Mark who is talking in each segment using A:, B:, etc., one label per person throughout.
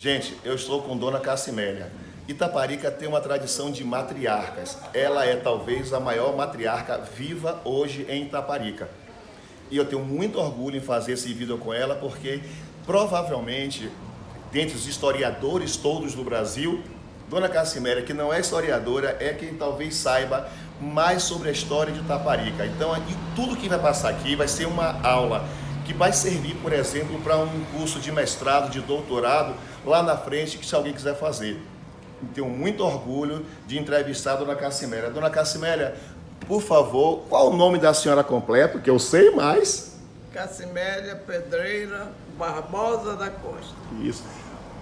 A: Gente, eu estou com Dona Cassimélia. Itaparica tem uma tradição de matriarcas. Ela é talvez a maior matriarca viva hoje em Itaparica. E eu tenho muito orgulho em fazer esse vídeo com ela, porque provavelmente, dentre os historiadores todos do Brasil, Dona Cassimélia, que não é historiadora, é quem talvez saiba mais sobre a história de Itaparica. Então, tudo que vai passar aqui vai ser uma aula que vai servir, por exemplo, para um curso de mestrado, de doutorado, lá na frente, que se alguém quiser fazer. Tenho muito orgulho de entrevistar a Dona Cassimélia. Dona Cassimélia, por favor, qual o nome da senhora completo, que eu sei mais?
B: Cassimélia Pedreira Barbosa da Costa.
A: Isso.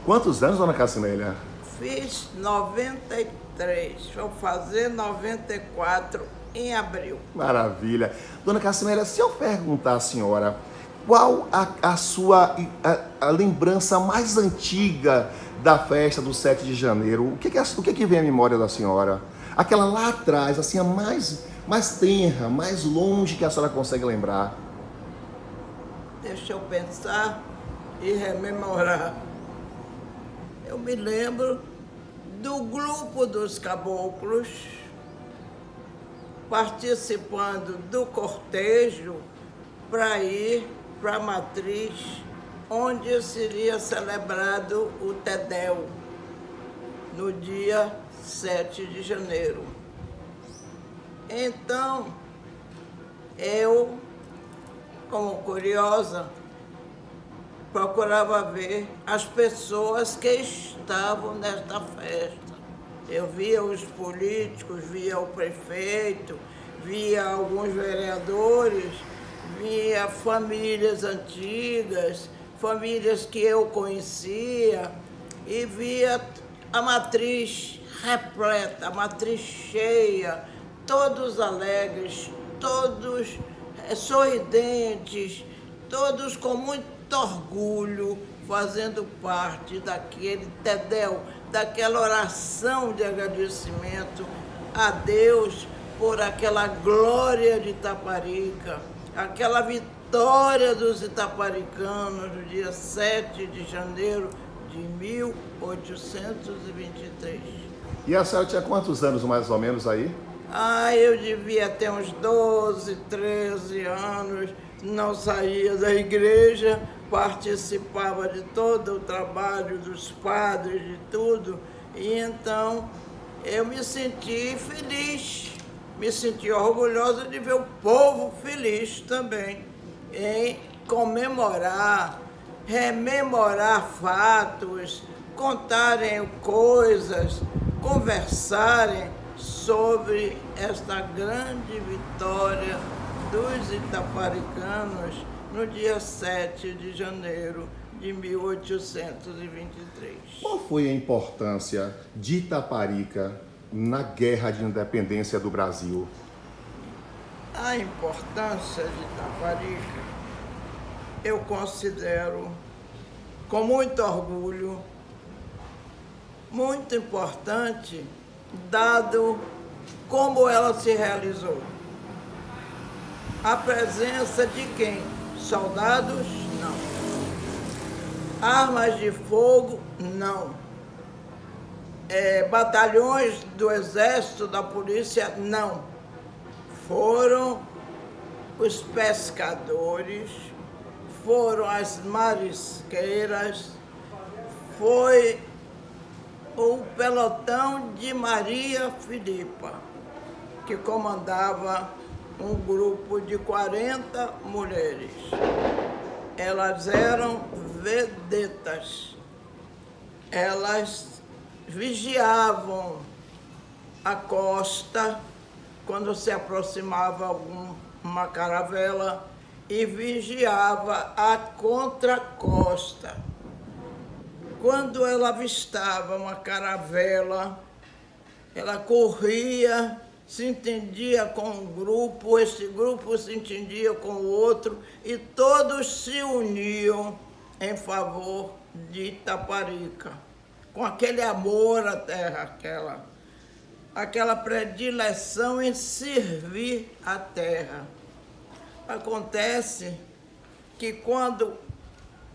A: Quantos anos, Dona Cassimélia?
B: Fiz 93, vou fazer 94 em abril.
A: Maravilha. Dona Cassimélia, se eu perguntar à senhora qual a sua lembrança mais antiga da festa do 7 de janeiro, o que vem à memória da senhora? Aquela lá atrás, assim, a mais tenra, mais longe que a senhora consegue lembrar.
B: Deixa eu pensar e rememorar. Eu me lembro do grupo dos caboclos participando do cortejo para ir para a matriz, onde seria celebrado o Tedéu, no dia 7 de janeiro. Então, eu, como curiosa, procurava ver as pessoas que estavam nesta festa. Eu via os políticos, via o prefeito, via alguns vereadores, via famílias antigas, famílias que eu conhecia, e via a matriz repleta, a matriz cheia, todos alegres, todos sorridentes, todos com muito orgulho, fazendo parte daquele Tedéu, daquela oração de agradecimento a Deus por aquela glória de Itaparica, aquela vitória dos itaparicanos no dia 7 de janeiro de 1823.
A: E a senhora tinha quantos anos mais ou menos aí?
B: Eu devia ter uns 12, 13 anos, não saía da igreja, participava de todo o trabalho dos padres, de tudo, e então eu me senti feliz, me senti orgulhosa de ver o povo feliz também, em comemorar, rememorar fatos, contarem coisas, conversarem sobre esta grande vitória dos itaparicanos no dia 7 de janeiro de 1823.
A: Qual foi a importância de Itaparica na Guerra de Independência do Brasil?
B: A importância de Itaparica eu considero com muito orgulho, muito importante, dado como ela se realizou. A presença de quem? Soldados? Não. Armas de fogo? Não. Batalhões do exército, da polícia? Não. Foram os pescadores, foram as marisqueiras, foi o pelotão de Maria Filipa, que comandava um grupo de 40 mulheres. Elas eram vedetas. Elas vigiavam a costa quando se aproximava uma caravela e vigiava a contracosta. Quando ela avistava uma caravela, ela corria, se entendia com um grupo, esse grupo se entendia com o outro, e todos se uniam em favor de Itaparica, com aquele amor à terra, aquela predileção em servir a terra. Acontece que quando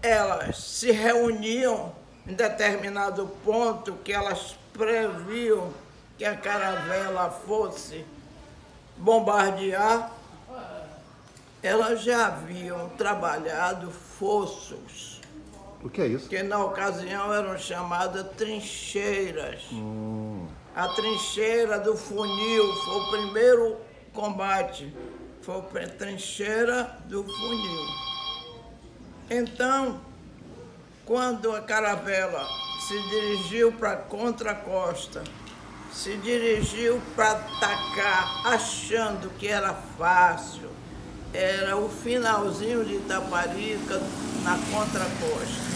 B: elas se reuniam em determinado ponto que elas previam que a caravela fosse bombardear, elas já haviam trabalhado fossos.
A: O que é isso?
B: Que na ocasião eram chamadas trincheiras. A trincheira do funil foi o primeiro combate, foi a trincheira do funil. Então, quando a caravela se dirigiu para a contracosta, se dirigiu para atacar, achando que era fácil, era o finalzinho de Itaparica na contracosta.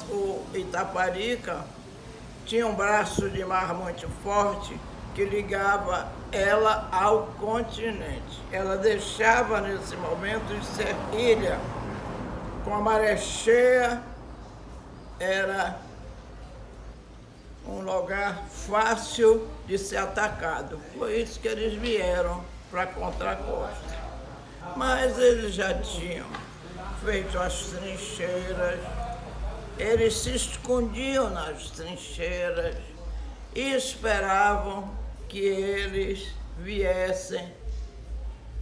B: O Itaparica tinha um braço de mar muito forte que ligava ela ao continente. Ela deixava nesse momento de ser ilha. Com a maré cheia, era um lugar fácil de ser atacado. Foi isso que eles vieram para a contracosta. Mas eles já tinham feito as trincheiras, eles se escondiam nas trincheiras e esperavam que eles viessem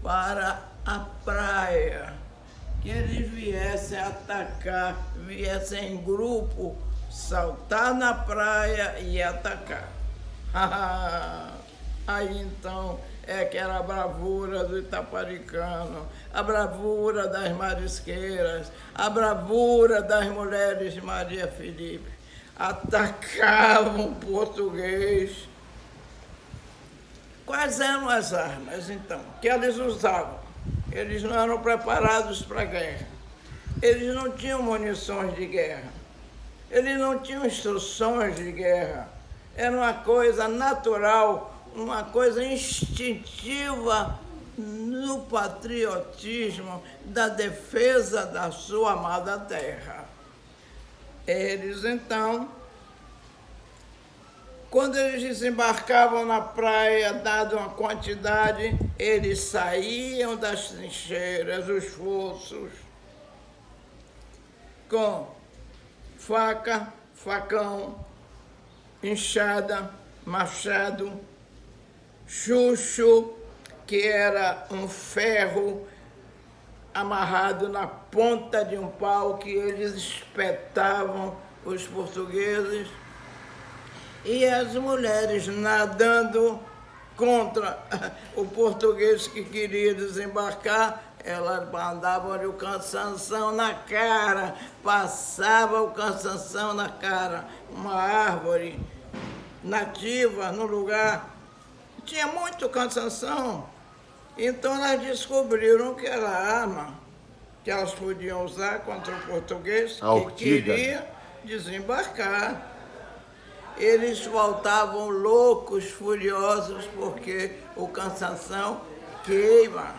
B: para a praia, que eles viessem atacar, viessem em grupo, saltar na praia e atacar. Aí então é que era a bravura do itaparicano, a bravura das marisqueiras, a bravura das mulheres de Maria Filipe. Atacavam o português. Quais eram as armas, então, que eles usavam? Eles não eram preparados para a guerra. Eles não tinham munições de guerra. Eles não tinham instruções de guerra. Era uma coisa natural, uma coisa instintiva no patriotismo da defesa da sua amada terra. Eles, então, quando eles desembarcavam na praia, dada uma quantidade, eles saíam das trincheiras, os fossos, com faca, facão, enxada, machado, chucho, que era um ferro amarrado na ponta de um pau que eles espetavam os portugueses, e as mulheres nadando contra o português que queria desembarcar. Elas mandavam-lhe o cansanção na cara, passava o cansanção na cara. Uma árvore nativa no lugar tinha muito cansanção, então elas descobriram que era a arma que elas podiam usar contra o português que queria desembarcar. Eles voltavam loucos, furiosos, porque o cansanção queima,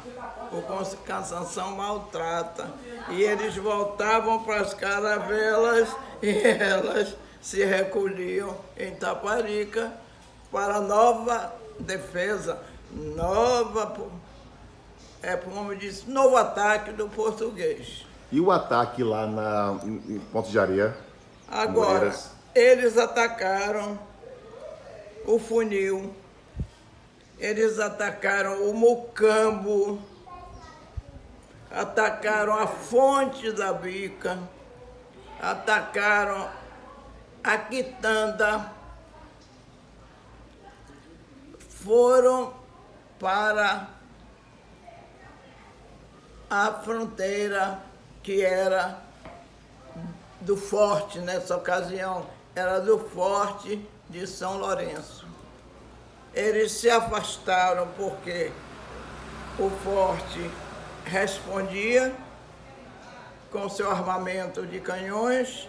B: o cansanção maltrata. E eles voltavam para as caravelas e elas se recolhiam em Itaparica para nova defesa, como disse, novo ataque do português.
A: E o ataque lá em Ponto de Areia?
B: Agora, eles atacaram o funil, eles atacaram o Mucambo, atacaram a fonte da Bica, atacaram a Quitanda, foram para a fronteira que era do forte, nessa ocasião, era do forte de São Lourenço. Eles se afastaram porque o forte respondia com seu armamento de canhões.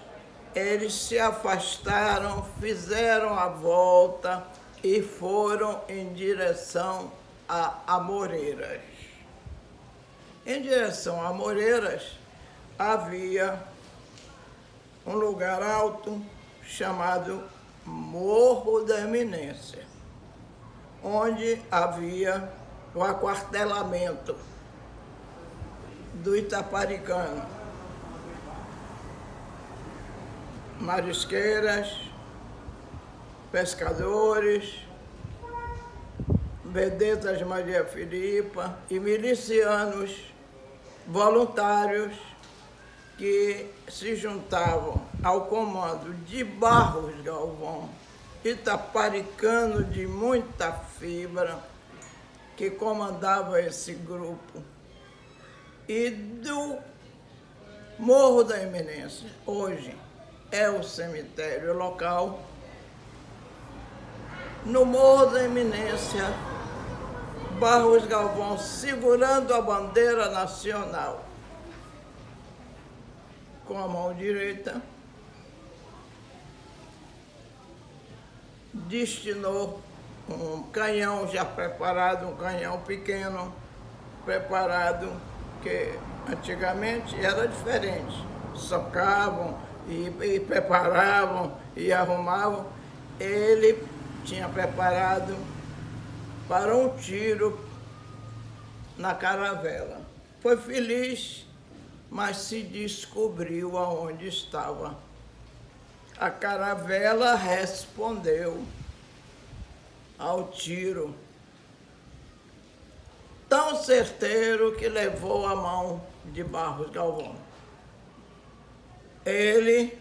B: Eles se afastaram, fizeram a volta e foram em direção a Amoreiras. Em direção a Amoreiras havia um lugar alto chamado Morro da Eminência, onde havia o aquartelamento do Itaparicano. marisqueiras, pescadores, vedetas Maria Filipa e milicianos voluntários que se juntavam ao comando de Barros Galvão, itaparicano de muita fibra, que comandava esse grupo, e do Morro da Eminência, hoje é o cemitério local. No Morro da Eminência, Barros Galvão segurando a bandeira nacional com a mão direita, destinou um canhão já preparado, um canhão pequeno, preparado, que antigamente era diferente. Socavam e preparavam e arrumavam. Ele tinha preparado para um tiro na caravela. Foi feliz, mas se descobriu aonde estava. A caravela respondeu ao tiro, tão certeiro que levou a mão de Barros Galvão. Ele,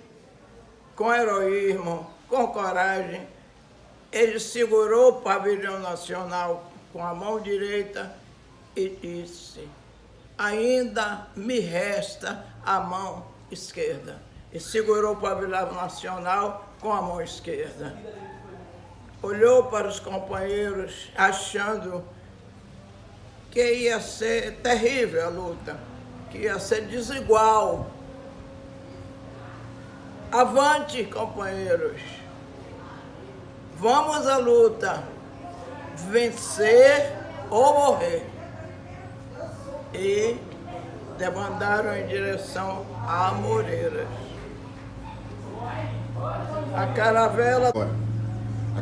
B: com heroísmo, com coragem, ele segurou o pavilhão nacional com a mão direita e disse: ainda me resta a mão esquerda. E segurou o pavilhão nacional com a mão esquerda. Olhou para os companheiros, achando que ia ser terrível a luta, que ia ser desigual. Avante, companheiros! Vamos à luta, vencer ou morrer. E demandaram em direção a Amoreiras.
A: A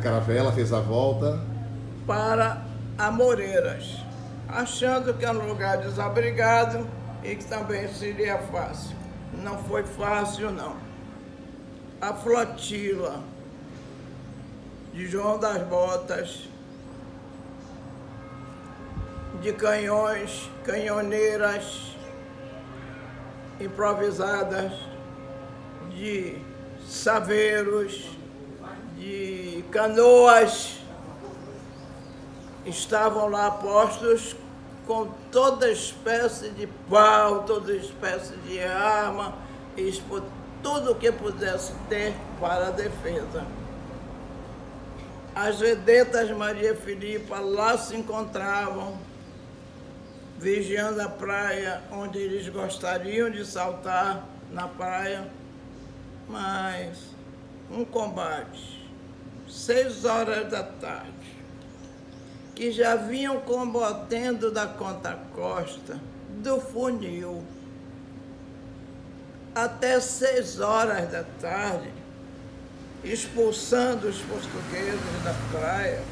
A: caravela fez a volta
B: para Amoreiras, achando que era um lugar desabrigado e que também seria fácil. Não foi fácil, não. A flotila de João das Botas, de canhões, canhoneiras improvisadas, de saveiros, de canoas, estavam lá postos com toda espécie de pau, toda espécie de arma, tudo o que pudesse ter para a defesa. As vedetas Maria Filipa lá se encontravam, vigiando a praia, onde eles gostariam de saltar na praia, mas um combate, 6 horas da tarde, que já vinham combatendo da Conta-Costa, do Funil, até 6 horas da tarde, expulsando os portugueses da praia,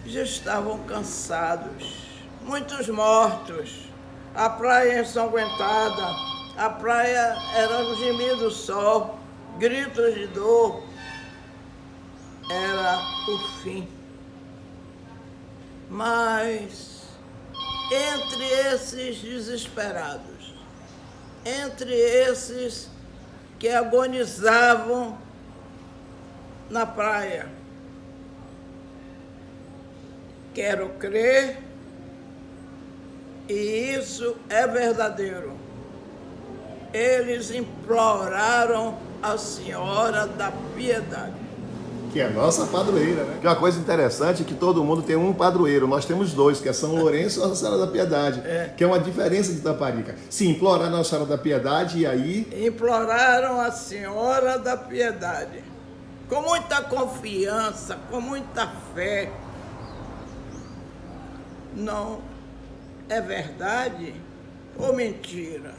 B: já estavam cansados, muitos mortos, a praia ensanguentada, a praia era um gemido só, gritos de dor, era o fim. Mas, entre esses desesperados, entre esses que agonizavam na praia, quero crer, e isso é verdadeiro, eles imploraram a Senhora da Piedade.
A: que é a nossa padroeira, né? Que é uma coisa interessante, que todo mundo tem um padroeiro. Nós temos dois, que é São Lourenço e Nossa Senhora da Piedade, que é uma diferença de Itaparica. Se implorar a Nossa Senhora da Piedade, e aí...
B: Imploraram a Senhora da Piedade, com muita confiança, com muita fé. Não é verdade ou mentira?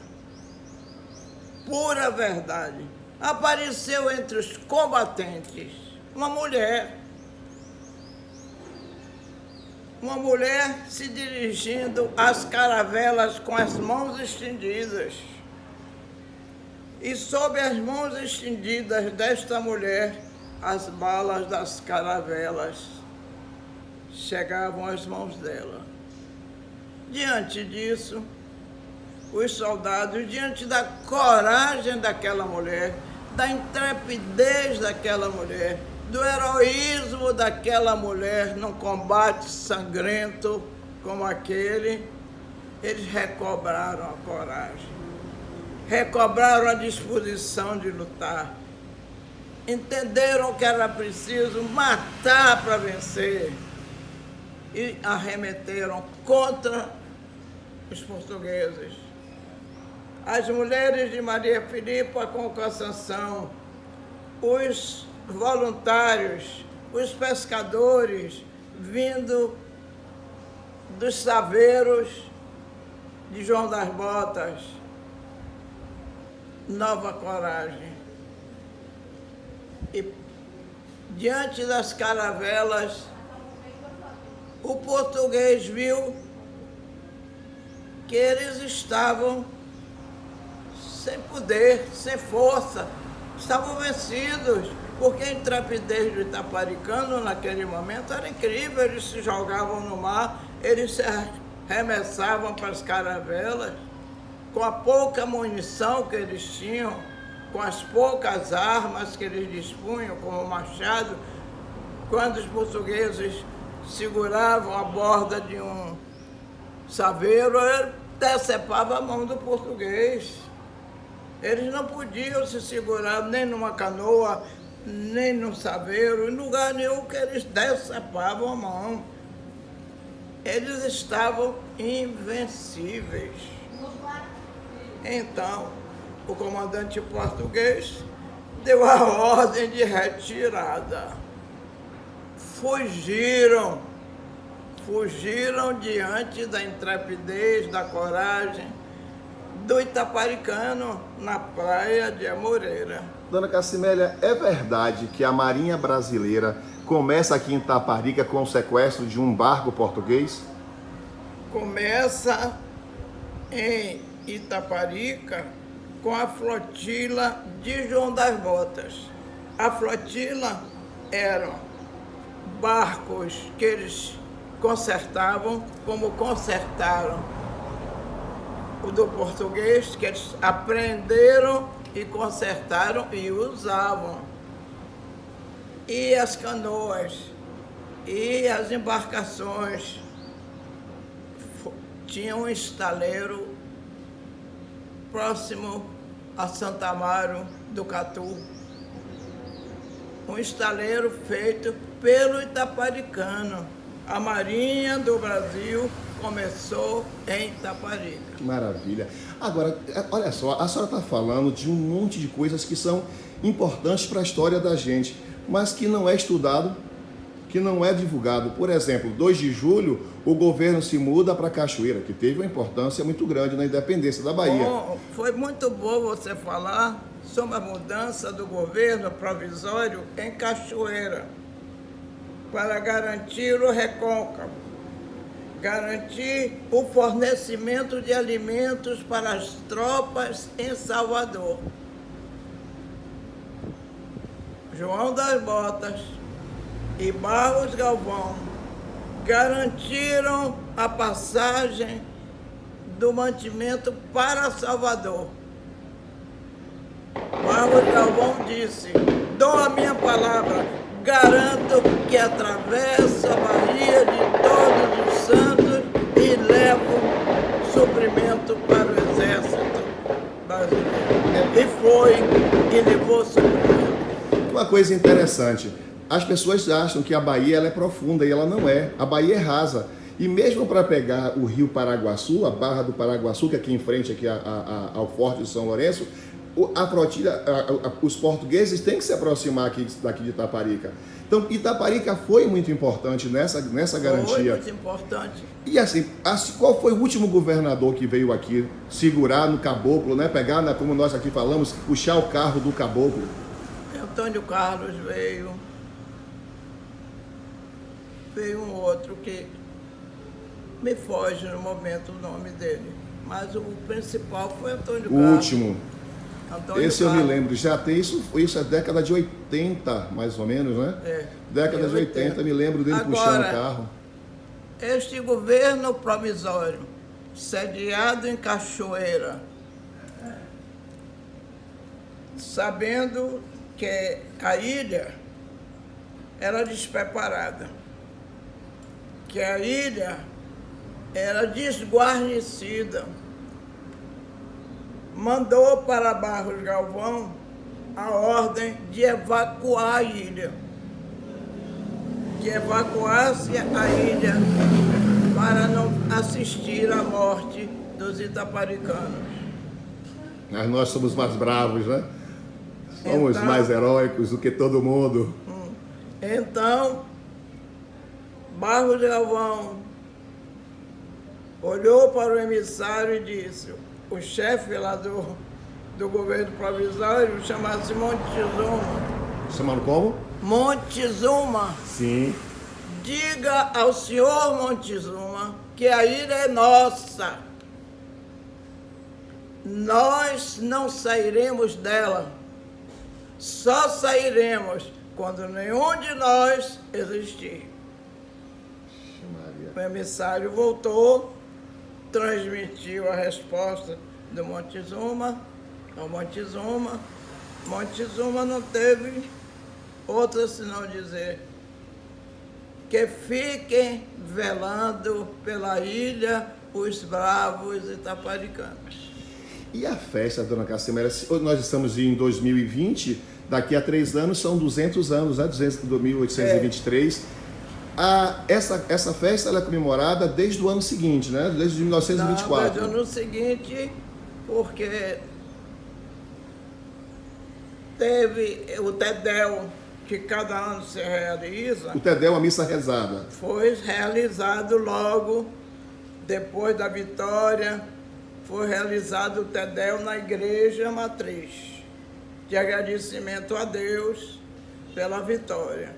B: Pura verdade. Apareceu entre os combatentes uma mulher se dirigindo às caravelas com as mãos estendidas. E sob as mãos estendidas desta mulher, as balas das caravelas chegavam às mãos dela. Diante disso, os soldados, diante da coragem daquela mulher, da intrepidez daquela mulher, do heroísmo daquela mulher num combate sangrento como aquele, eles recobraram a coragem, recobraram a disposição de lutar, entenderam que era preciso matar para vencer e arremeteram contra os portugueses. As mulheres de Maria Filipa com Conceição, os voluntários, os pescadores vindo dos saveiros de João das Botas, nova coragem. E diante das caravelas, o português viu que eles estavam sem poder, sem força, estavam vencidos, porque a intrepidez do itaparicano naquele momento era incrível. Eles se jogavam no mar, eles se arremessavam para as caravelas, com a pouca munição que eles tinham, com as poucas armas que eles dispunham, como o machado. Quando os portugueses seguravam a borda de um saveiro, ele decepava a mão do português. Eles não podiam se segurar nem numa canoa, nem num saveiro, em lugar nenhum que eles decepavam a mão. Eles estavam invencíveis. Então, o comandante português deu a ordem de retirada. Fugiram diante da intrepidez, da coragem do itaparicano na praia de Amoreira.
A: Dona Cassimélia, é verdade que a Marinha Brasileira começa aqui em Itaparica com o sequestro de um barco português?
B: Começa em Itaparica com a flotila de João das Botas. A flotila eram barcos que eles consertavam, como consertaram o do português, que eles aprenderam e consertaram e usavam. E as canoas e as embarcações tinham um estaleiro próximo a Santa Amaro do Catu. Um estaleiro feito pelo itaparicano. A Marinha do Brasil começou em Itaparica.
A: Maravilha. Agora, olha só, a senhora está falando de um monte de coisas que são importantes para a história da gente, mas que não é estudado, que não é divulgado. Por exemplo, 2 de julho, o governo se muda para Cachoeira, que teve uma importância muito grande na independência da Bahia.
B: Bom, foi muito bom você falar sobre a mudança do governo provisório em Cachoeira, para garantir o recôncavo, garantir o fornecimento de alimentos para as tropas em Salvador. João das Botas e Barros Galvão garantiram a passagem do mantimento para Salvador. Barros Galvão disse: dou a minha palavra, garanto que atravesso a Bahia de Todos os Santos e levo suprimento para o exército brasileiro. E foi, e levou suprimento.
A: Uma coisa interessante, as pessoas acham que a Bahia ela é profunda e ela não é. A Bahia é rasa. E mesmo para pegar o rio Paraguaçu, a Barra do Paraguaçu, que é aqui em frente aqui ao Forte de São Lourenço, a flotilha, os portugueses têm que se aproximar daqui de Itaparica. Então, Itaparica foi muito importante nessa garantia.
B: Foi muito importante.
A: E assim, qual foi o último governador que veio aqui segurar no caboclo, né? Pegar, como nós aqui falamos, puxar o carro do caboclo?
B: Antônio Carlos veio. Veio um outro que me foge no momento o nome dele. Mas o principal foi Antônio Carlos.
A: O último.
B: Antônio
A: Esse eu me
B: Carlos.
A: lembro, já tem isso é década de 80, mais ou menos, né? Década de 80, me lembro dele puxando o carro.
B: Este governo provisório, sediado em Cachoeira, sabendo que a ilha era despreparada, que a ilha era desguarnecida, mandou para Barros Galvão a ordem de evacuar a ilha, que evacuasse a ilha para não assistir à morte dos itaparicanos.
A: Mas nós somos mais bravos, né? Somos
B: Então,
A: mais heróicos do que todo mundo.
B: Então, Barros Galvão olhou para o emissário e disse: o chefe lá do governo provisório chama-se Montezuma.
A: Chamando como?
B: Montezuma.
A: Sim.
B: Diga ao senhor Montezuma que a ilha é nossa. Nós não sairemos dela. Só sairemos quando nenhum de nós existir. O emissário voltou, transmitiu a resposta do Montezuma ao Montezuma. Montezuma não teve outra senão dizer que fiquem velando pela ilha os bravos itaparicanos.
A: E a festa, dona Cassimélia, nós estamos em 2020, daqui a 3 anos são 200 anos, né? 2.823. Essa festa ela é comemorada desde o ano seguinte, né? Desde 1924.
B: Não, desde o ano seguinte, porque teve o Tedel, que cada ano se realiza.
A: O Tedel, a missa rezada.
B: Foi realizado logo depois da vitória, foi realizado o Tedel na Igreja Matriz, de agradecimento a Deus pela vitória.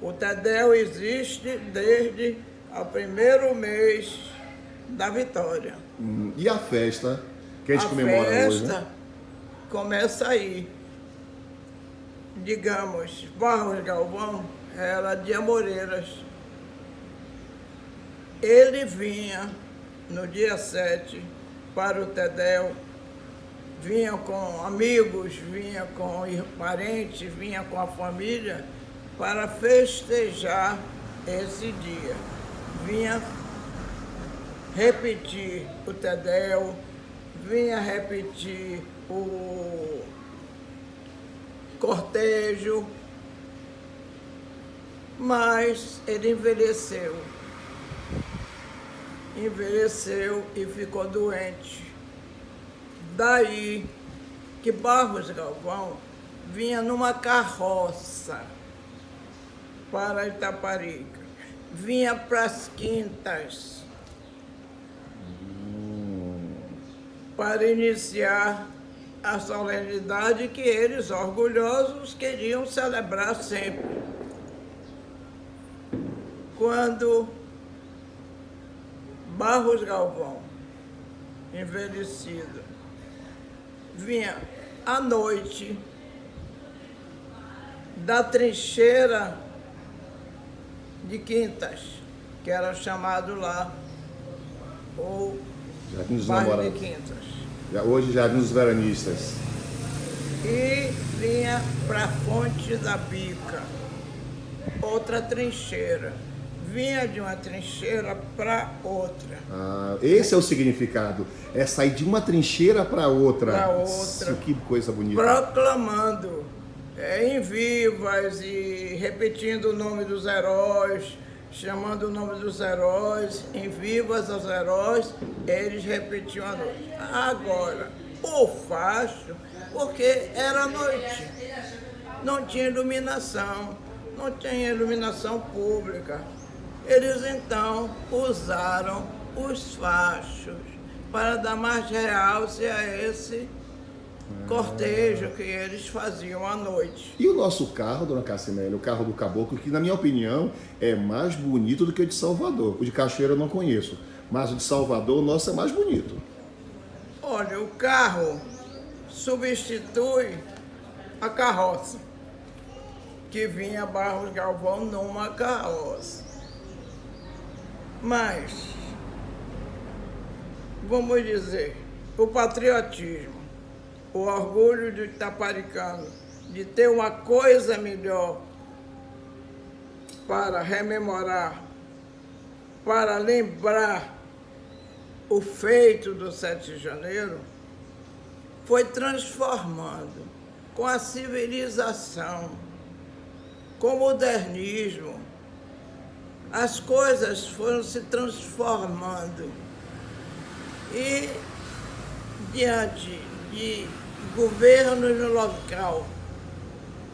B: O Tedel existe desde o primeiro mês da vitória.
A: E a festa que a gente comemora hoje, né?
B: A festa começa aí. Digamos, Barros Galvão era de Amoreiras. Ele vinha no dia 7 para o Tedel, vinha com amigos, vinha com parentes, vinha com a família para festejar esse dia. Vinha repetir o Tedel, vinha repetir o cortejo, mas ele envelheceu e ficou doente. Daí que Barros Galvão vinha numa carroça para Itaparica, vinha para as quintas para iniciar a solenidade que eles, orgulhosos, queriam celebrar sempre. Quando Barros Galvão, envelhecido, vinha à noite da trincheira de Quintas, que era chamado lá o bairro de Quintas.
A: Hoje Jardim dos Veranistas.
B: E vinha para a Fonte da Bica, outra trincheira. Vinha de uma trincheira para outra.
A: Esse é o significado. É sair de uma trincheira para outra.
B: Para outra.
A: Isso, que coisa bonita.
B: Proclamando em vivas e repetindo o nome dos heróis, chamando o nome dos heróis, em vivas aos heróis, eles repetiam a noite. Agora, o facho, porque era noite, não tinha iluminação, não tinha iluminação pública. Eles então usaram os fachos para dar mais realce a esse cortejo que eles faziam à noite.
A: E o nosso carro, dona Cassimélia, o carro do Caboclo, que na minha opinião é mais bonito do que o de Salvador. O de Cachoeira eu não conheço, mas o de Salvador, o nosso é mais bonito.
B: Olha, o carro substitui a carroça, que vinha Barros Galvão numa carroça. Mas, vamos dizer, o patriotismo, o orgulho do itaparicano de ter uma coisa melhor para rememorar, para lembrar o feito do 7 de janeiro, foi transformando com a civilização, com o modernismo. As coisas foram se transformando e, diante de governos no local,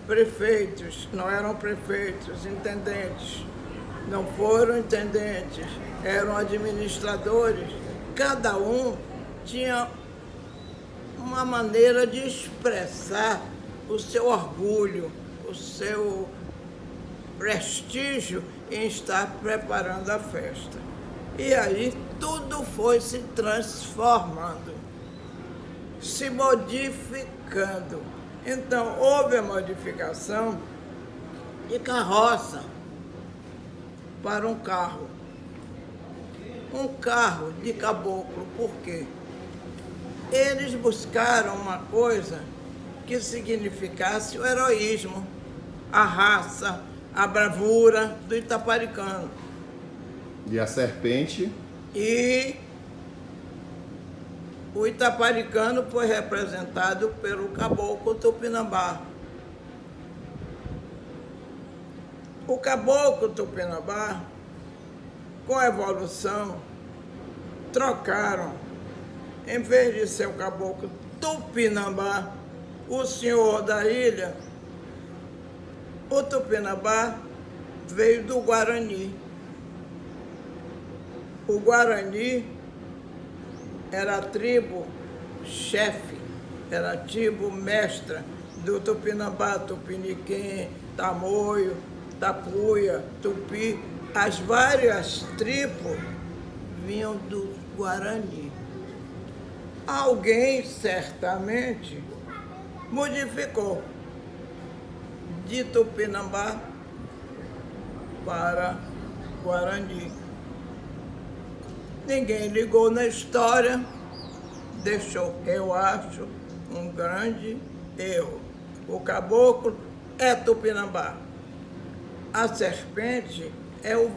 B: prefeitos, não eram prefeitos, intendentes, não foram intendentes, eram administradores, cada um tinha uma maneira de expressar o seu orgulho, o seu prestígio em estar preparando a festa. E aí tudo foi se transformando, se modificando. Então houve a modificação de carroça para um carro de caboclo. Por quê? Eles buscaram uma coisa que significasse o heroísmo, a raça, a bravura do itaparicano.
A: E a serpente?
B: E o itaparicano foi representado pelo caboclo Tupinambá. O caboclo Tupinambá, com a evolução, trocaram, em vez de ser o caboclo Tupinambá, o senhor da ilha, o Tupinambá veio do Guarani. O Guarani era a tribo chefe, era a tribo mestra do Tupinambá, Tupiniquim, Tamoio, Tapuia, Tupi. As várias tribos vinham do Guarani. Alguém certamente modificou de Tupinambá para Guarani. Ninguém ligou na história, deixou, eu acho, um grande erro. O caboclo é Tupinambá. A serpente é o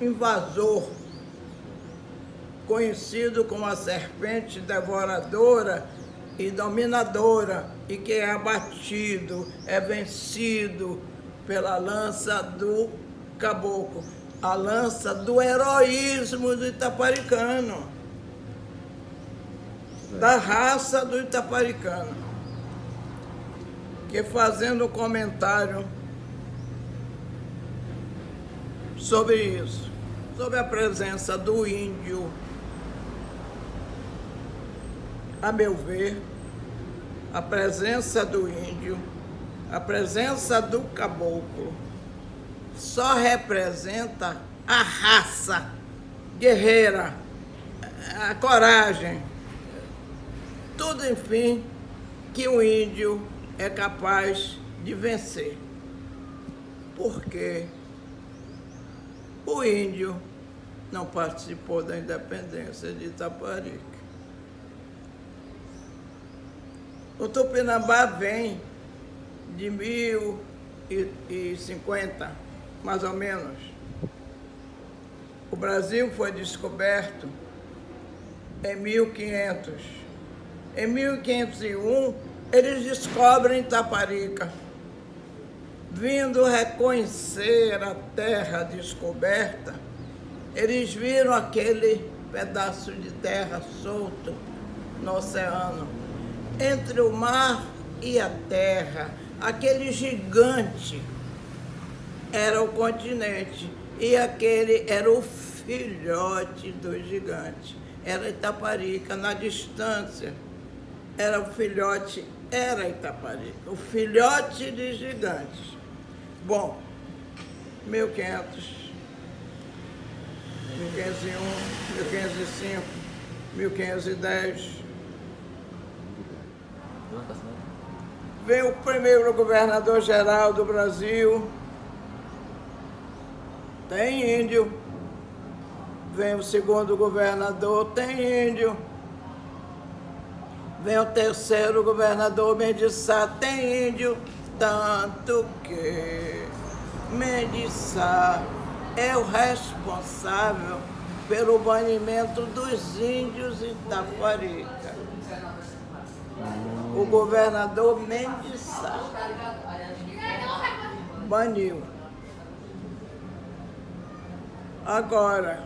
B: invasor, conhecido como a serpente devoradora e dominadora, e que é abatido, é vencido pela lança do caboclo, a lança do heroísmo do itaparicano, da raça do itaparicano, que, fazendo um comentário sobre isso, sobre a presença do índio, a meu ver, a presença do índio, a presença do caboclo, só representa a raça guerreira, a coragem, tudo, enfim, que o índio é capaz de vencer. Porque o índio não participou da independência de Itaparica. O Tupinambá vem de 1050, mais ou menos. O Brasil foi descoberto em 1500. Em 1501, eles descobrem Itaparica. Vindo reconhecer a terra descoberta, eles viram aquele pedaço de terra solto no oceano. Entre o mar e a terra, aquele gigante era o continente, e aquele era o filhote do gigante. Era Itaparica, na distância, era o filhote, era Itaparica, o filhote de gigantes. Bom, 1500, 1501, 1505, 1510, Vem o primeiro governador-geral do Brasil, tem índio. Vem o segundo governador, tem índio. Vem o terceiro governador, Mendes Sá, tem índio. Tanto que Mendes Sá é o responsável pelo banimento dos índios em Itaparica. O governador Mendes Sá baniu. Agora,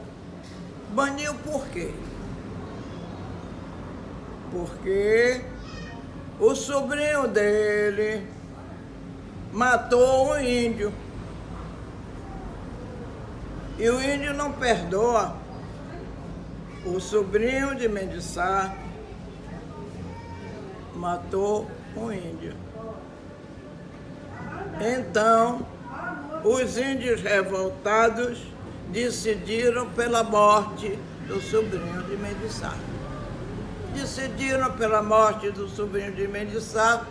B: baniu por quê? Porque o sobrinho dele matou um índio. E o índio não perdoa. O sobrinho de Mendes Sá matou um índio. Então, os índios revoltados decidiram pela morte do sobrinho de Mendes Sá. Decidiram pela morte do sobrinho de Mendes Sá.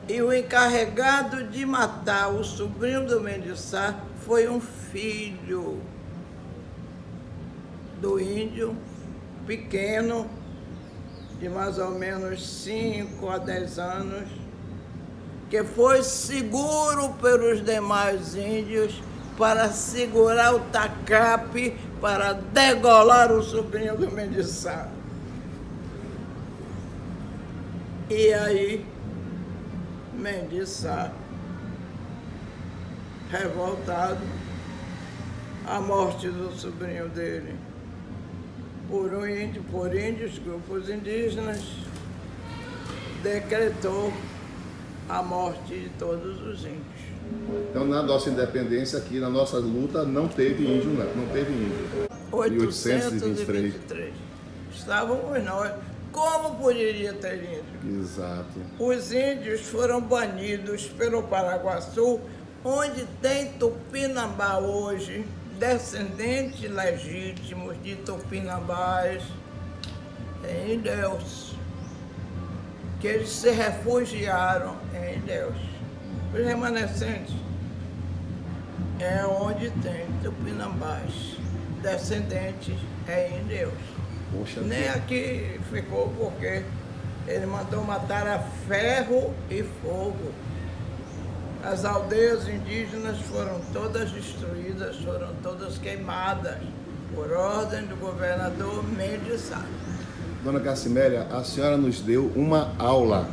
B: E o encarregado de matar o sobrinho do Mendes Sá foi um filho do índio, pequeno, de mais ou menos 5 a 10 anos, que foi seguro pelos demais índios para segurar o tacape para degolar o sobrinho do Mendes Sá. E aí, Mendes Sá, revoltado, a morte do sobrinho dele por índios, grupos indígenas, decretou a morte de todos os índios.
A: Então, na nossa independência aqui, na nossa luta, não teve índio, não teve índio.
B: 1823. Estávamos nós. Como poderia ter índio?
A: Exato.
B: Os índios foram banidos pelo Paraguaçu, onde tem Tupinambá hoje, descendentes legítimos de Tupinambás, em Ilhéus, que eles se refugiaram em Ilhéus. Os remanescentes é onde tem Tupinambás, descendentes em Ilhéus.
A: Poxa,
B: nem aqui ficou porque ele mandou matar a ferro e fogo. As aldeias indígenas foram todas destruídas, foram todas queimadas, por ordem do governador Mendes Sá.
A: Dona Cassimélia, a senhora nos deu uma aula.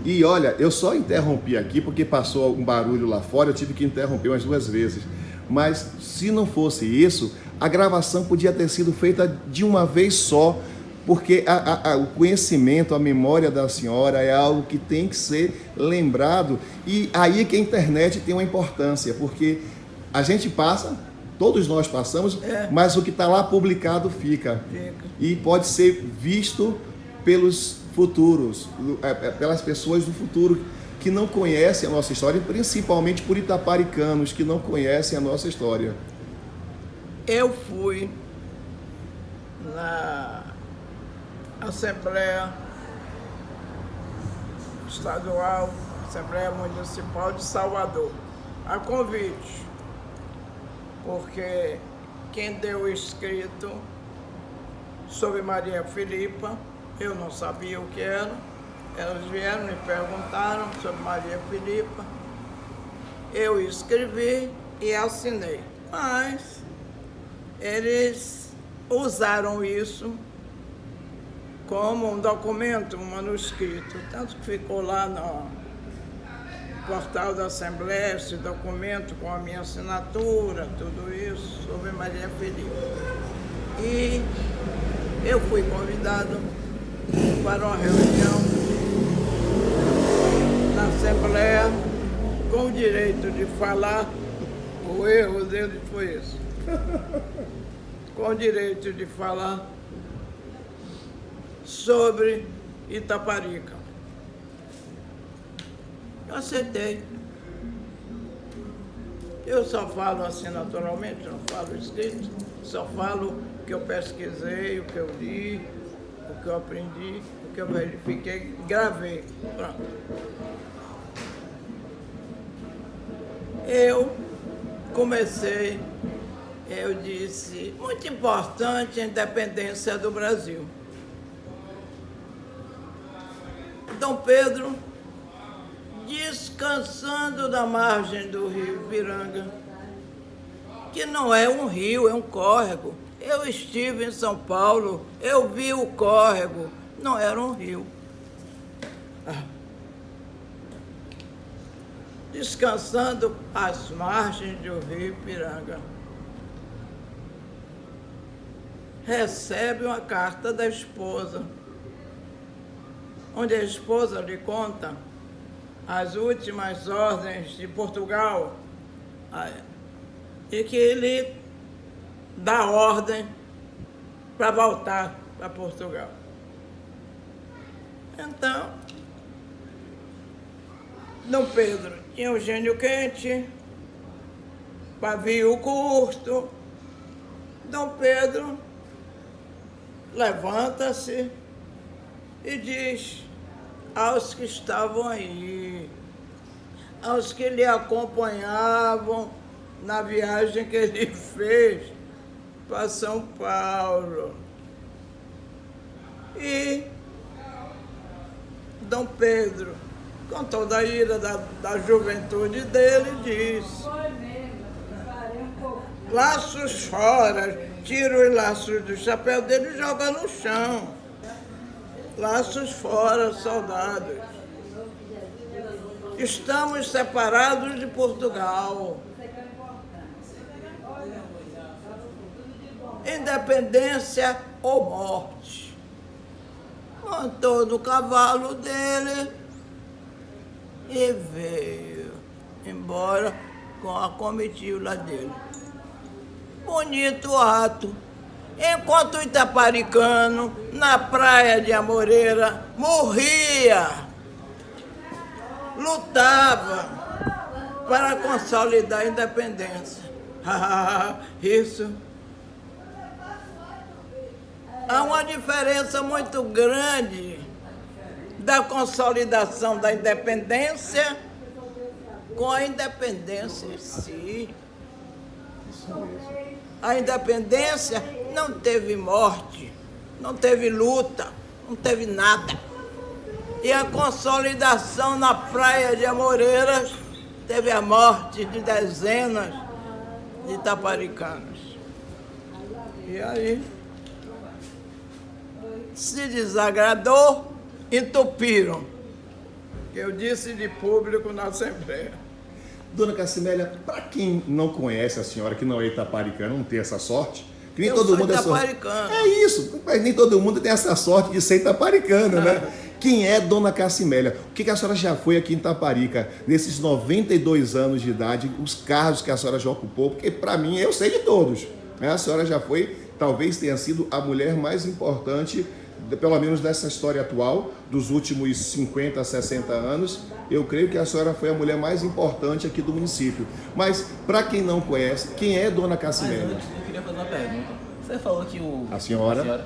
A: E olha, eu só interrompi aqui porque passou um barulho lá fora, eu tive que interromper umas 2 vezes. Mas se não fosse isso, a gravação podia ter sido feita de uma vez só, porque o conhecimento, a memória da senhora é algo que tem que ser lembrado. E aí que a internet tem uma importância, porque a gente passa, todos nós passamos, mas o que está lá publicado fica. E pode ser visto pelos futuros, pelas pessoas do futuro que não conhecem a nossa história, principalmente por itaparicanos que não conhecem a nossa história.
B: Eu fui na Assembleia Estadual, Assembleia Municipal de Salvador, a convite, porque quem deu o escrito sobre Maria Filipa, eu não sabia o que era, elas vieram e me perguntaram sobre Maria Filipa, eu escrevi e assinei, mas eles usaram isso como um documento, um manuscrito, tanto que ficou lá no portal da Assembleia, esse documento com a minha assinatura, tudo isso, sobre Maria Filipa. E eu fui convidado para uma reunião na Assembleia com o direito de falar, o erro dele foi esse, com o direito de falar sobre Itaparica. Eu aceitei. Eu só falo assim naturalmente, não falo escrito, só falo o que eu pesquisei, o que eu li, o que eu aprendi. que eu verifiquei, gravei. Pronto. Eu disse, muito importante a independência do Brasil. Dom Pedro, descansando na margem do rio Ipiranga, que não é um rio, é um córrego. Eu estive em São Paulo, eu vi o córrego, não era um rio. Descansando às margens do rio Ipiranga, recebe uma carta da esposa, onde a esposa lhe conta as últimas ordens de Portugal e que ele dá ordem para voltar para Portugal. Então, Dom Pedro tinha o gênio quente, pavio curto. Dom Pedro levanta-se e diz aos que estavam aí, aos que lhe acompanhavam na viagem que ele fez para São Paulo. E Dom Pedro, com toda a ira da juventude dele, disse: laços fora, tira os laços do chapéu dele e joga no chão. Laços fora, soldados. Estamos separados de Portugal. Independência ou morte. Montou no cavalo dele e veio embora com a comitiva dele. Bonito ato. Enquanto o itaparicano, na praia de Amoreira, morria, lutava para consolidar a independência. Isso. Há uma diferença muito grande da consolidação da independência com a independência em si.
A: Isso mesmo.
B: A independência não teve morte, não teve luta, não teve nada. E a consolidação na praia de Amoreiras teve a morte de dezenas de itaparicanos. E aí se desagradou, entupiram. Eu disse de público na Assembleia.
A: Dona Cassimélia, para quem não conhece a senhora, que não é itaparicana, não tem essa sorte, que nem
B: Eu
A: todo
B: sou
A: mundo
B: itaparicana.
A: É isso, mas nem todo mundo tem essa sorte de ser itaparicana, né? Quem é Dona Cassimélia? O que a senhora já foi aqui em Itaparica, nesses 92 anos de idade, os cargos que a senhora já ocupou? Porque para mim, eu sei de todos, né? A senhora já foi, talvez tenha sido a mulher mais importante, pelo menos dessa história atual, dos últimos 50, 60 anos. Eu creio que a senhora foi a mulher mais importante aqui do município. Mas, para quem não conhece, quem é Dona Cassimélia?
C: Mas antes, eu queria fazer uma pergunta. Você falou que
A: A senhora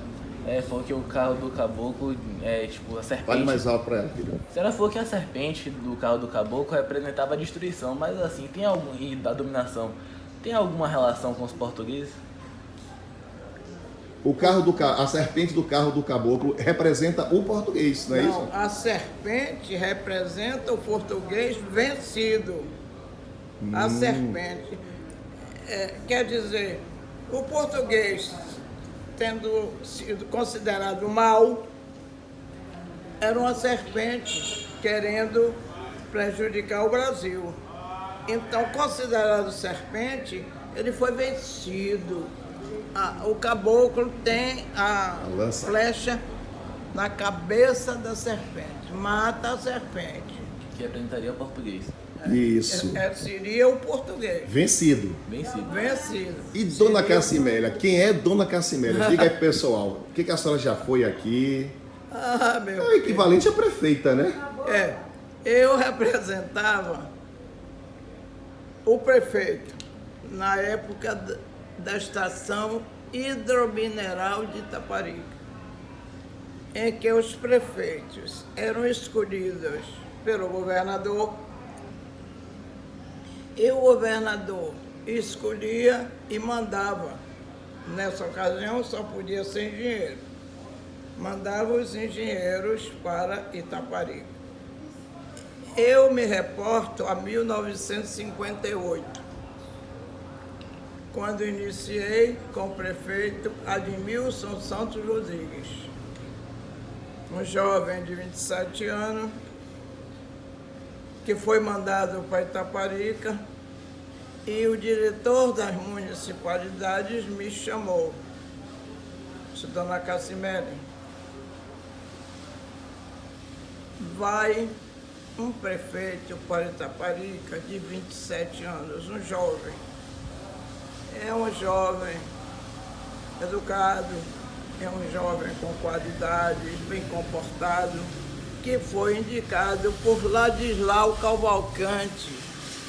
C: falou que o carro do caboclo é tipo a serpente.
A: Fale mais alto para ela, filha.
C: A senhora falou que a serpente do carro do caboclo representava a destruição, mas assim, e da dominação, tem alguma relação com os portugueses?
A: A serpente do carro do caboclo representa o português, não é isso?
B: A serpente representa o português vencido. A serpente. Quer dizer, o português, tendo sido considerado mal, era uma serpente querendo prejudicar o Brasil. Então, considerado serpente, ele foi vencido. O caboclo tem a flecha na cabeça da serpente, mata a serpente.
C: Que representaria o português.
A: Isso.
B: Seria o português.
A: Vencido.
B: Vencido.
A: E Dona Cassimélia? Quem é Dona Cassimélia? Diga aí pro pessoal. O que a senhora já foi aqui?
B: Meu
A: É o equivalente a prefeita, né?
B: Eu representava o prefeito na época da estação hidromineral de Itaparica. em que os prefeitos eram escolhidos pelo governador e o governador escolhia e mandava. Nessa ocasião só podia ser engenheiro. Mandava os engenheiros para Itaparica. Eu me reporto a 1958, quando iniciei com o prefeito Admilson Santos Rodrigues, um jovem de 27 anos, que foi mandado para Itaparica, e o diretor das municipalidades me chamou. Disse: Dona Cassimele, vai um prefeito para Itaparica de 27 anos, um jovem. É um jovem educado, é um jovem com qualidades, bem comportado, que foi indicado por Ladislau Cavalcante,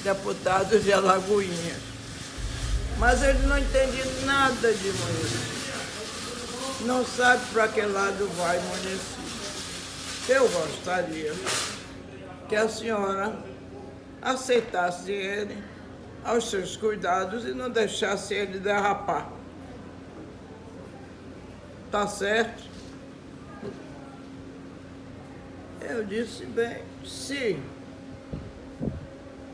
B: deputado de Alagoinhas. Mas ele não entende nada de município, não sabe para que lado vai o município. Eu gostaria que a senhora aceitasse ele aos seus cuidados e não deixasse ele derrapar. Tá certo? Eu disse: bem, se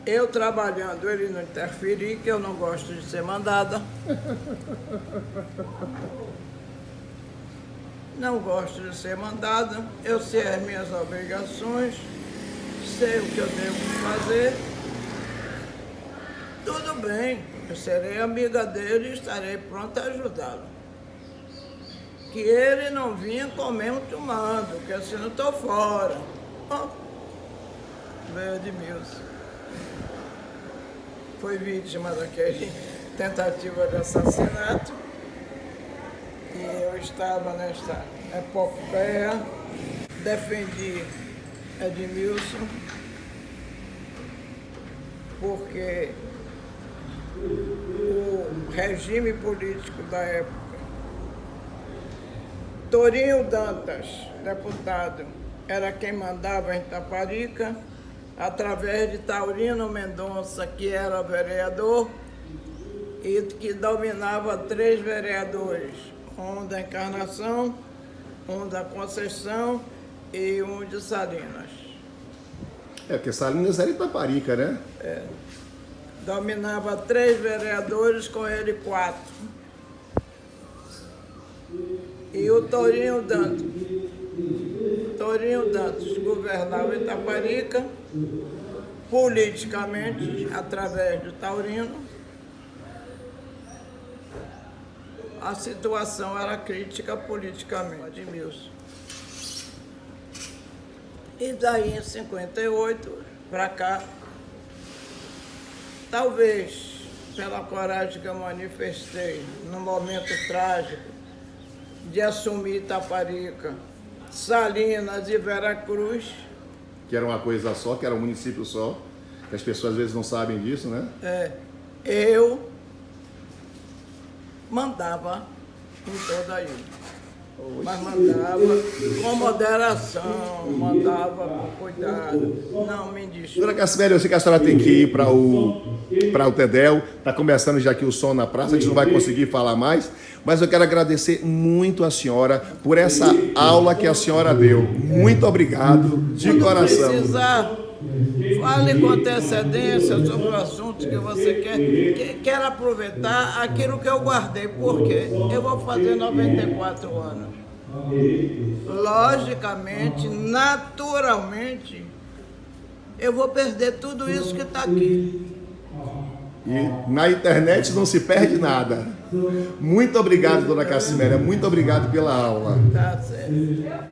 B: eu trabalhando ele não interferir, que eu não gosto de ser mandada, não gosto de ser mandada, eu sei as minhas obrigações, sei o que eu devo fazer, tudo bem, eu serei amiga dele e estarei pronta a ajudá-lo. Que ele não vinha comer um tomando, porque assim não estou fora. Bom, veio Edmilson. Foi vítima daquele tentativa de assassinato. E eu estava nesta epopeia, defendi Edmilson, porque o regime político da época, Torinho Dantas, deputado, era quem mandava em Itaparica, através de Taurino Mendonça, que era vereador, e que dominava 3 vereadores, um da Encarnação, um da Conceição e um de Salinas.
A: Porque Salinas era Itaparica, né?
B: Dominava 3 vereadores, com ele 4. E o Torinho Dantas governava Itaparica politicamente, através do Taurino. A situação era crítica politicamente, Edmilson. E daí, em 58, para cá, talvez pela coragem que eu manifestei no momento trágico de assumir Itaparica, Salinas e Veracruz.
A: Que era uma coisa só, que era um município só, que as pessoas às vezes não sabem disso, né?
B: Eu mandava em toda a ilha. Mas mandava com moderação, mandava com cuidado, não me indistingue.
A: Dona Cassimele, eu sei que a senhora tem que ir para o Tedel, está começando já aqui o som na praça, a gente não vai conseguir falar mais, mas eu quero agradecer muito a senhora por essa aula que a senhora deu. Muito obrigado, de coração.
B: Se precisar, fale com antecedência sobre o assunto que você quer. Quero aproveitar aquilo que eu guardei, porque eu vou fazer 94 anos. Logicamente, naturalmente, eu vou perder tudo isso que está aqui.
A: E na internet não se perde nada. Muito obrigado, dona Cassimele. Muito obrigado pela aula.
B: Tá certo.